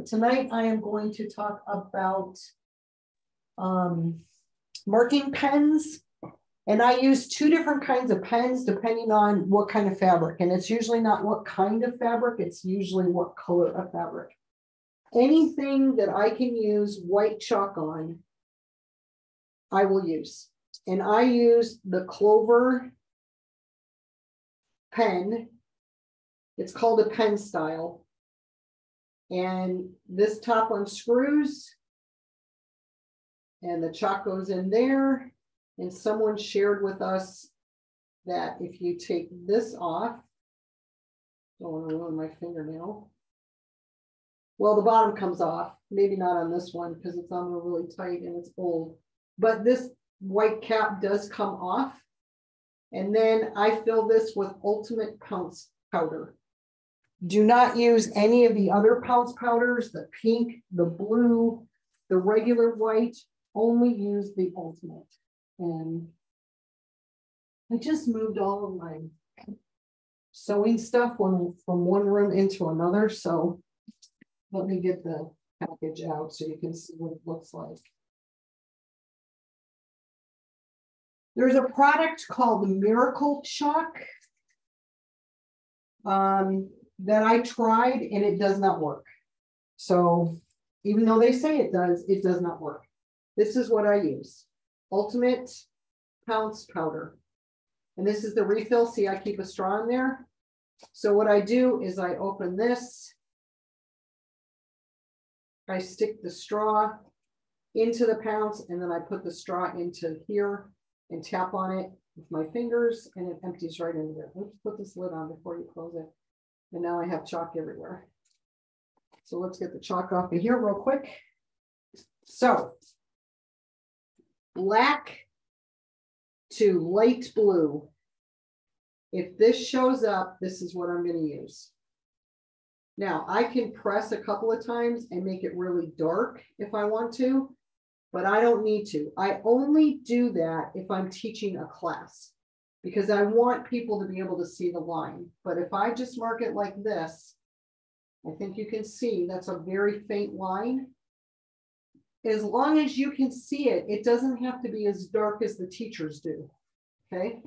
different. Tonight, I am going to talk about marking pens. And I use two different kinds of pens depending on what kind of fabric. And it's usually not what kind of fabric, it's usually what color of fabric. Anything that I can use white chalk on, I will use. And I use the Clover Pen. It's called a pen style. And this top unscrews. And the chalk goes in there. And someone shared with us that if you take this off, don't want to ruin my fingernail. Well, the bottom comes off, maybe not on this one because it's on really tight and it's old, but this white cap does come off. And then I fill this with Ultimate Pounce powder. Do not use any of the other pounce powders, the pink, the blue, the regular white, only use the Ultimate. And I just moved all of my sewing stuff from one room into another. So let me get the package out so you can see what it looks like. There's a product called Miracle Chalk that I tried and it does not work. So even though they say it does not work. This is what I use. Ultimate Pounce powder. And this is the refill. See, I keep a straw in there. So what I do is I open this. I stick the straw into the pounce and then I put the straw into here and tap on it with my fingers and it empties right into there. Let's put this lid on before you close it. And now I have chalk everywhere. So let's get the chalk off of here real quick. So black to light blue. If this shows up, this is what I'm going to use. Now I can press a couple of times and make it really dark if I want to, but I don't need to. I only do that if I'm teaching a class because I want people to be able to see the line. But if I just mark it like this, I think you can see that's a very faint line. As long as you can see it, it doesn't have to be as dark as the teachers do, okay?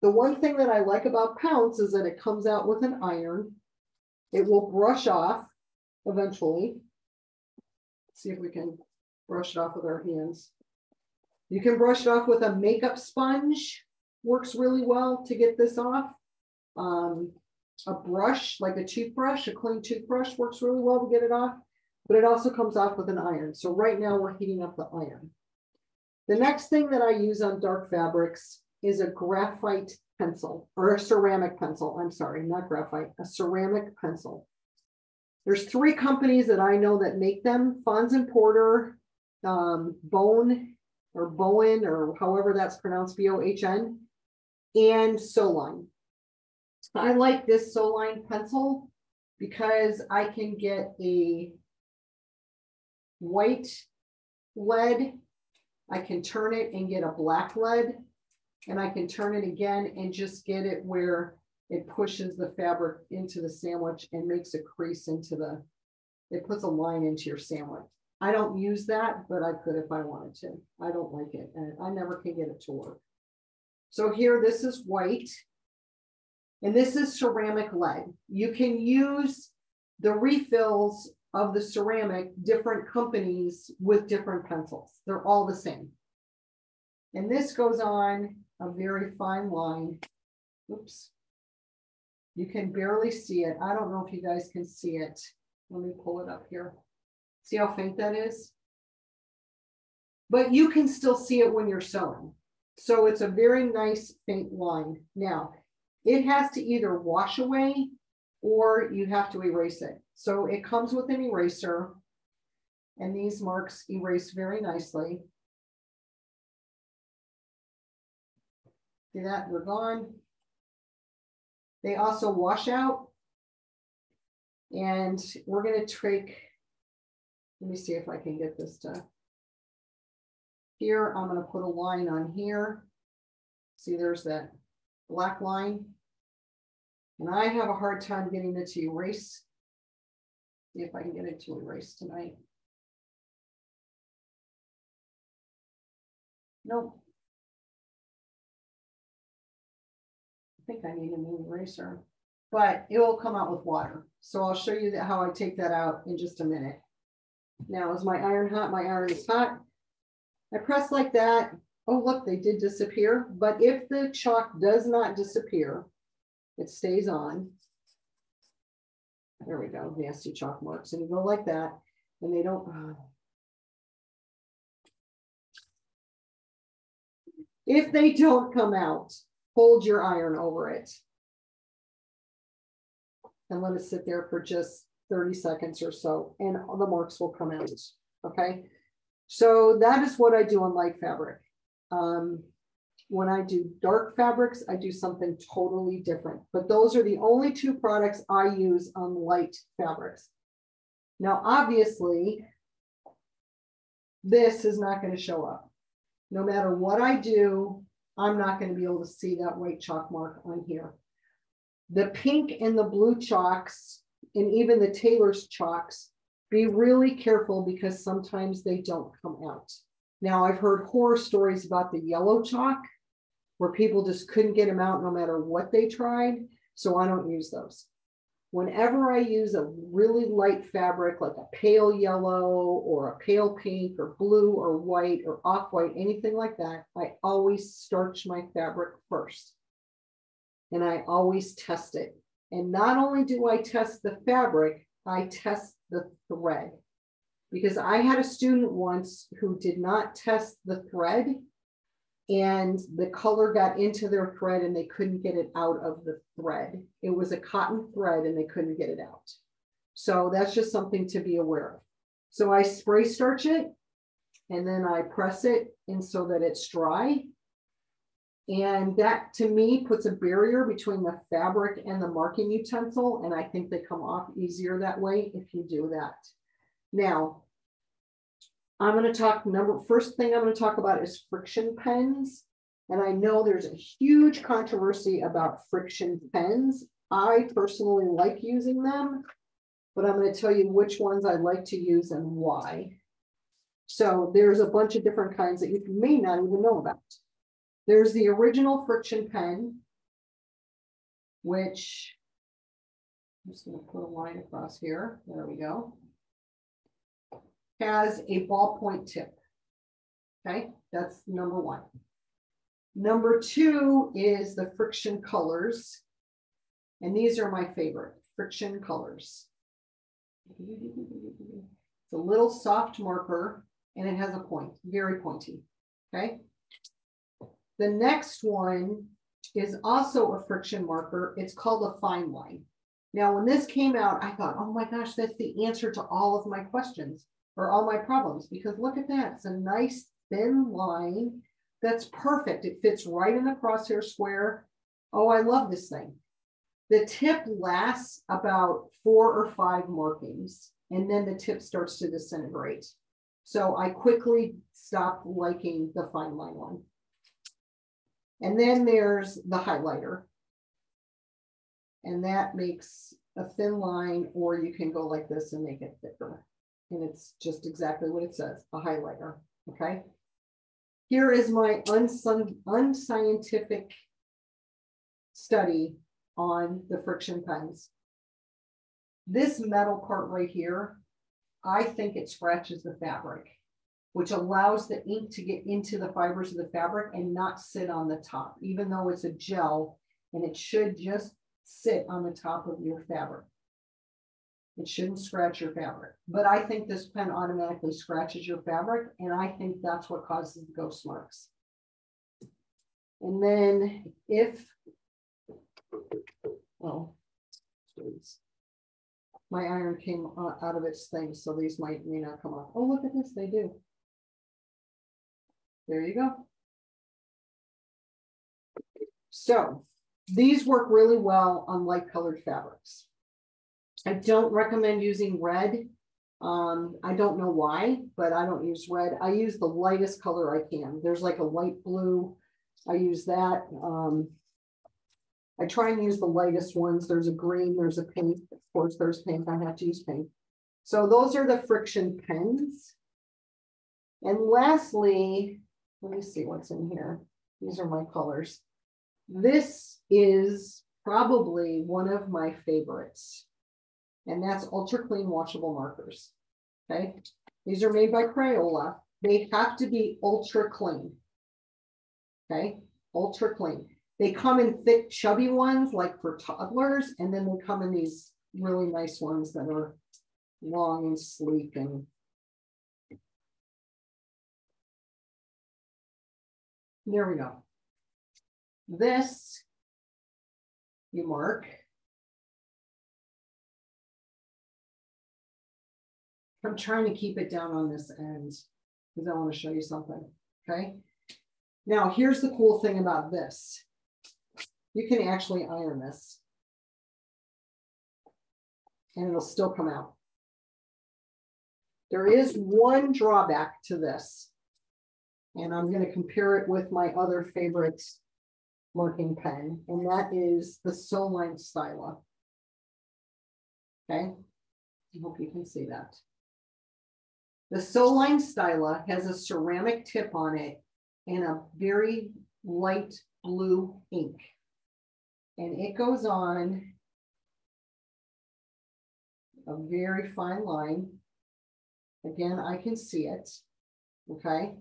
The one thing that I like about Pounce is that it comes out with an iron. It will brush off eventually. Let's see if we can brush it off with our hands. You can brush it off with a makeup sponge, works really well to get this off. A brush, like a toothbrush, a clean toothbrush works really well to get it off. But it also comes off with an iron. So right now we're heating up the iron. The next thing that I use on dark fabrics is a graphite pencil or a ceramic pencil. I'm sorry, not graphite, a ceramic pencil. There's 3 companies that I know that make them, Fons and Porter, Bone or Bowen or however that's pronounced, B-O-H-N, and Soline. I like this Soline pencil because I can get a white lead, I can turn it and get a black lead, and I can turn it again and just get it where it pushes the fabric into the sandwich and makes a crease into the, it puts a line into your sandwich. I don't use that, but I could if I wanted to. I don't like it, and I never can get it to work. So here, this is white, and this is ceramic lead. You can use the refills of the ceramic, different companies with different pencils. They're all the same. And this goes on a very fine line. Oops. You can barely see it. I don't know if you guys can see it. Let me pull it up here. See how faint that is? But you can still see it when you're sewing. So it's a very nice faint line. Now, it has to either wash away or you have to erase it. So it comes with an eraser, and these marks erase very nicely. See that? They're gone. They also wash out. And we're going to take, let me see if I can get this to here. I'm going to put a line on here. See, there's that black line. And I have a hard time getting it to erase. See if I can get it to erase tonight. Nope. I think I need a new eraser, but it will come out with water. So I'll show you how I take that out in just a minute. Now, is my iron hot? My iron is hot. I press like that. Oh, look, they did disappear. But if the chalk does not disappear, it stays on. There we go, nasty chalk marks. And you go like that, and they don't. If they don't come out, hold your iron over it and let it sit there for just 30 seconds or so, and the marks will come out. Okay, so that is what I do on light fabric. When I do dark fabrics, I do something totally different, but those are the only two products I use on light fabrics. Now, obviously, this is not going to show up. No matter what I do, I'm not going to be able to see that white chalk mark on here. The pink and the blue chalks, and even the tailor's chalks, be really careful because sometimes they don't come out. Now, I've heard horror stories about the yellow chalk where people just couldn't get them out no matter what they tried. So I don't use those. Whenever I use a really light fabric, like a pale yellow or a pale pink or blue or white or off-white, anything like that, I always starch my fabric first. And I always test it. And not only do I test the fabric, I test the thread. Because I had a student once who did not test the thread, and the color got into their thread and they couldn't get it out of the thread. It was a cotton thread and they couldn't get it out. So that's just something to be aware of. So I spray starch it and then I press it in so that it's dry. And that to me puts a barrier between the fabric and the marking utensil. And I think they come off easier that way if you do that. Now, I'm going to talk first thing I'm going to talk about is friction pens. And I know there's a huge controversy about friction pens. I personally like using them, but I'm going to tell you which ones I like to use and why. So there's a bunch of different kinds that you may not even know about. There's the original friction pen, which I'm just going to put a line across here. There we go. Has a ballpoint tip. Okay, that's number one. Number two is the friction colors. And these are my favorite, friction colors. It's a little soft marker and it has a point, very pointy. Okay. The next one is also a friction marker. It's called a fine line. Now, when this came out, I thought, oh my gosh, that's the answer to all of my questions or all my problems, because look at that. It's a nice thin line that's perfect. It fits right in the crosshair square. Oh, I love this thing. The tip lasts about 4 or 5 markings, and then the tip starts to disintegrate. So I quickly stopped liking the fine line one. And then there's the highlighter. And that makes a thin line, or you can go like this and make it thicker. And it's just exactly what it says, a highlighter, okay? Here is my unscientific study on the friction pens. This metal part right here, I think it scratches the fabric, which allows the ink to get into the fibers of the fabric and not sit on the top, even though it's a gel, and it should just sit on the top of your fabric. It shouldn't scratch your fabric, but I think this pen automatically scratches your fabric, and I think that's what causes the ghost marks. And then if, oh, geez. My iron came out of its thing, so these may not come off. Oh, look at this, they do. There you go. So these work really well on light colored fabrics. I don't recommend using red. I don't know why, but I don't use red. I use the lightest color I can. There's like a light blue. I use that. I try and use the lightest ones. There's a green, there's a pink. Of course, there's pink. I have to use pink. So those are the friction pens. And lastly, let me see what's in here. These are my colors. This is probably one of my favorites, and that's ultra clean washable markers. Okay, these are made by Crayola. They have to be ultra clean. Okay, ultra clean. They come in thick, chubby ones like for toddlers, and then they come in these really nice ones that are long and sleek. And there we go. This you mark. I'm trying to keep it down on this end because I want to show you something. Okay. Now, here's the cool thing about this. You can actually iron this and it'll still come out. There is one drawback to this, and I'm going to compare it with my other favorite marking pen, and that is the Soline Styla. Okay, I hope you can see that. The Soline Styla has a ceramic tip on it and a very light blue ink, and it goes on a very fine line. Again, I can see it. Okay,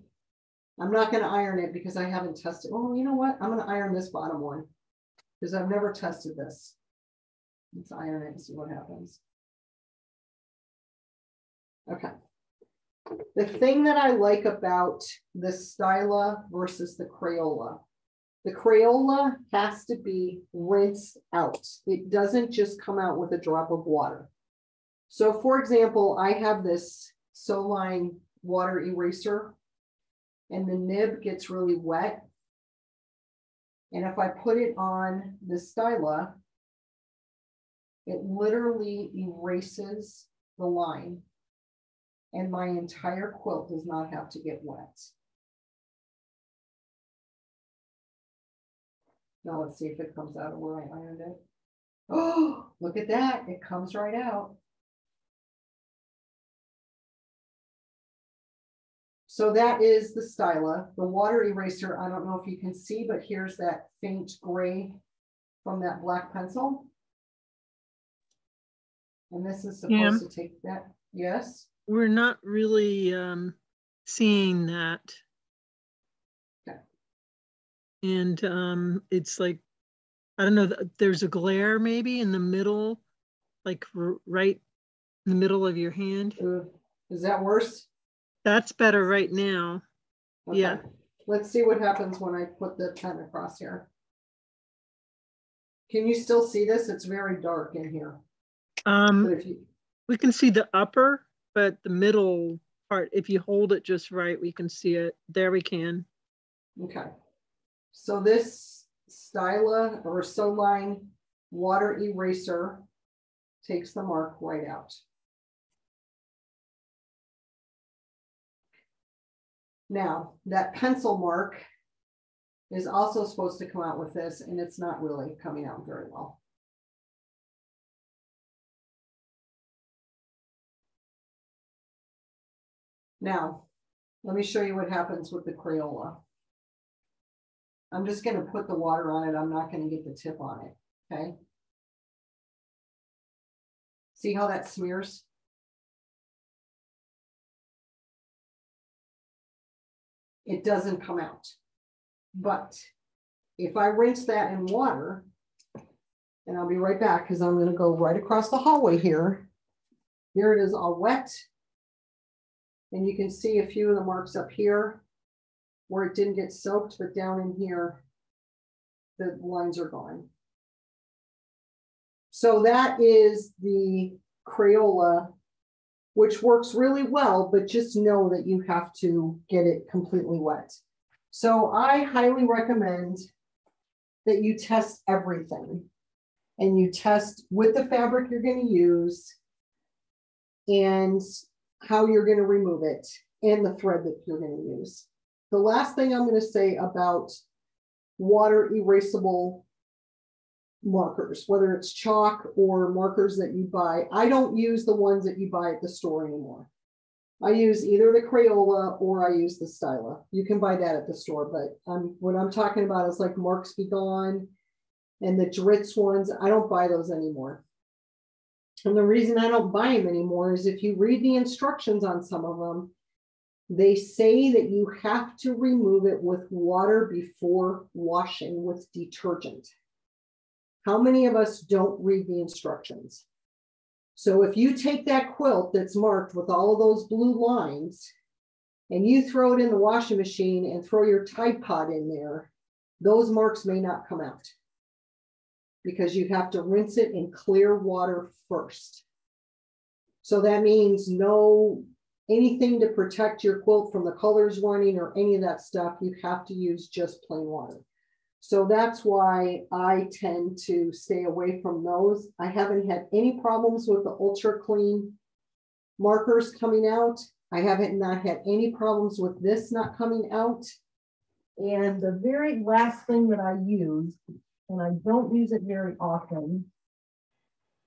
I'm not going to iron it because I haven't tested. Oh, you know what? I'm going to iron this bottom one because I've never tested this. Let's iron it and see what happens. Okay. The thing that I like about the Styla versus the Crayola has to be rinsed out. It doesn't just come out with a drop of water. So for example, I have this Soline water eraser, and the nib gets really wet. And if I put it on the Styla, it literally erases the line, and my entire quilt does not have to get wet. Now let's see if it comes out of where I ironed it. Oh, look at that. It comes right out. So that is the Styla. The water eraser, I don't know if you can see, but here's that faint gray from that black pencil. And this is supposed to take that. Yes? We're not really seeing that. Okay. And it's like, I don't know, there's a glare maybe in the middle, like right in the middle of your hand. Is that worse? That's better right now. Okay. Yeah. Let's see what happens when I put the pen across here. Can you still see this? It's very dark in here. We can see the upper, but the middle part, if you hold it just right, we can see it. There we can. Okay. So this Styla or Soline water eraser takes the mark right out. Now, that pencil mark is also supposed to come out with this, and it's not really coming out very well. Now, let me show you what happens with the Crayola. I'm just going to put the water on it. I'm not going to get the tip on it, okay? See how that smears? It doesn't come out. But if I rinse that in water, and I'll be right back because I'm going to go right across the hallway here. Here it is all wet. And you can see a few of the marks up here where it didn't get soaked, but down in here, the lines are gone. So that is the Crayola, which works really well, but just know that you have to get it completely wet. So I highly recommend that you test everything, and you test with the fabric you're going to use and how you're going to remove it and the thread that you're going to use. The last thing I'm going to say about water erasable markers, whether it's chalk or markers that you buy. I don't use the ones that you buy at the store anymore. I use either the Crayola or I use the Styla. You can buy that at the store, but what I'm talking about is like Marks Be Gone and the Dritz ones. I don't buy those anymore. And the reason I don't buy them anymore is if you read the instructions on some of them, they say that you have to remove it with water before washing with detergent. How many of us don't read the instructions? So if you take that quilt that's marked with all of those blue lines and you throw it in the washing machine and throw your Tide Pod in there, those marks may not come out because you have to rinse it in clear water first. So that means no anything to protect your quilt from the colors running or any of that stuff. You have to use just plain water. So that's why I tend to stay away from those. I haven't had any problems with the Ultra Clean markers coming out. I haven't not had any problems with this not coming out. And the very last thing that I use, and I don't use it very often.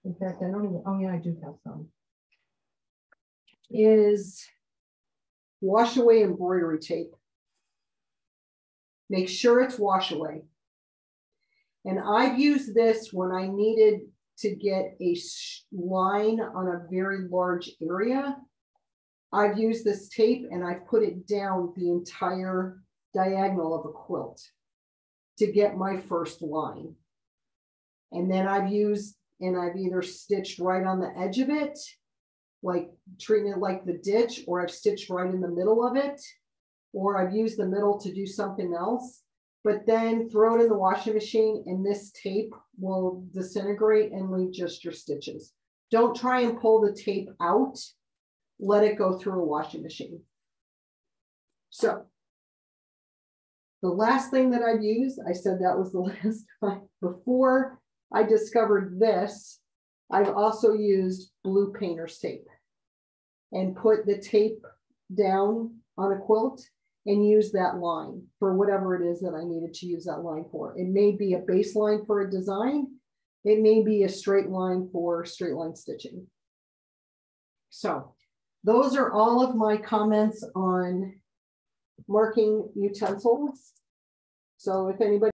In fact, I don't even, oh yeah, I do have some, is wash away embroidery tape. Make sure it's wash away. And I've used this when I needed to get a line on a very large area. I've used this tape and I've put it down the entire diagonal of a quilt to get my first line. And then I've used, and I've either stitched right on the edge of it, like treating it like the ditch, or I've stitched right in the middle of it, or I've used the middle to do something else, but then throw it in the washing machine and this tape will disintegrate and leave just your stitches. Don't try and pull the tape out. Let it go through a washing machine. So the last thing that I've used, I said that was the last time. Before I discovered this, I've also used blue painter's tape and put the tape down on a quilt and use that line for whatever it is that I needed to use that line for. It may be a baseline for a design. It may be a straight line for straight line stitching. So those are all of my comments on marking utensils. So if anybody